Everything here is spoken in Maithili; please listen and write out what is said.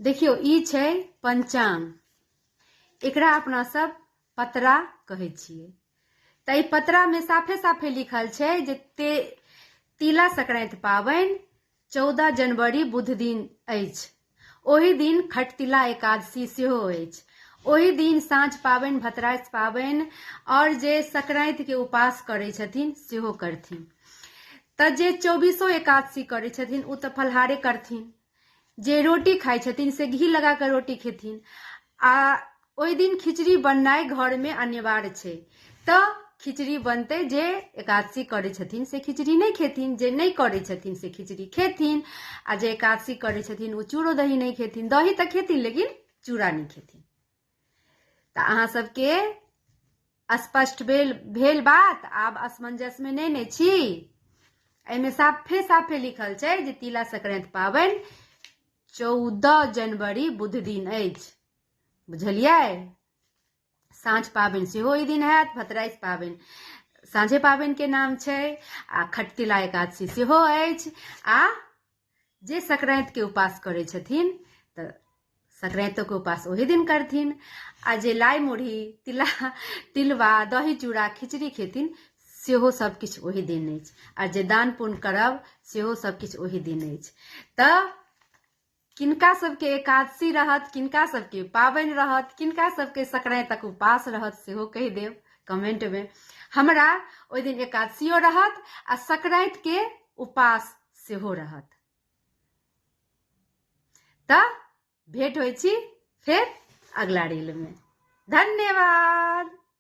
देखियो ई छै पंचांग, एकरा अपना सब पतरा कहै छियै। त ई पतरा में साफे साफे लिखल छै जे तिला संक्रांति पाबनि 14 जनवरी बुध दिन अछि। ओहि दिन खटतिला एकादशी सेहो अछि। ओहि दिन साँझ पाबनि, भतराइस पाबनि और जे संक्रांति के उपास करै छथिन सेहो करथिन। त जे 24 एकादशी करै छथिन उ त फलहारे करथिन। जे रोटी खाइ छथिन से घी लगा कर रोटी खेथिन। आ ओहि दिन खिचड़ी बननाइ घर में अनिवार्य छै। त खिचड़ी बनते, जे एकादशी करै छथिन से खिचड़ी नहीं खेथिन, जे नहीं करै छथिन से खिचड़ी खेथिन। आ जे एकादशी करै छथिन वो चूड़ो दही नहीं खेथिन। दही त खेथिन लेकिन चूड़ा नहीं खेथिन। त अहाँ सबके स्पष्ट भेल बात? आब असमंजस में नहीं ने छी? एमे साफे साफे लिखल छै जे तिला संक्रांति पाबनि 14 जनवरी बुध दिन अछि। बुझलियै? साँझ पाबनि सेहो ओहि दिन हैत। भतराइस पाबनि साँझे पाबनि के नाम छै। आ खटतिला एकादशी सेहो अछि। आ जे संक्रांति के उपास करै छथिन त संक्रांति के उपास ओहि दिन करथिन। आ जे लाई मुढ़ी, तिलवा, दही चूड़ा, खिचड़ी खेथिन सेहो सब किछ ओहि दिन अछि। आ जे दान पुण्य करब सेहो सब किछ ओहि दिन अछि। त किनका सबके एकादशी रहत, किनका सबके पाबनि रहत, किनका सबके संक्रांतिक उपास रहत सेहो कहि देब कमेंट में। हमरा ओहि दिन एकादशियो रहत आ संक्रांति के उपास सेहो रहत। त भेंट होइ छी फेर अगला रील में। धन्यवाद।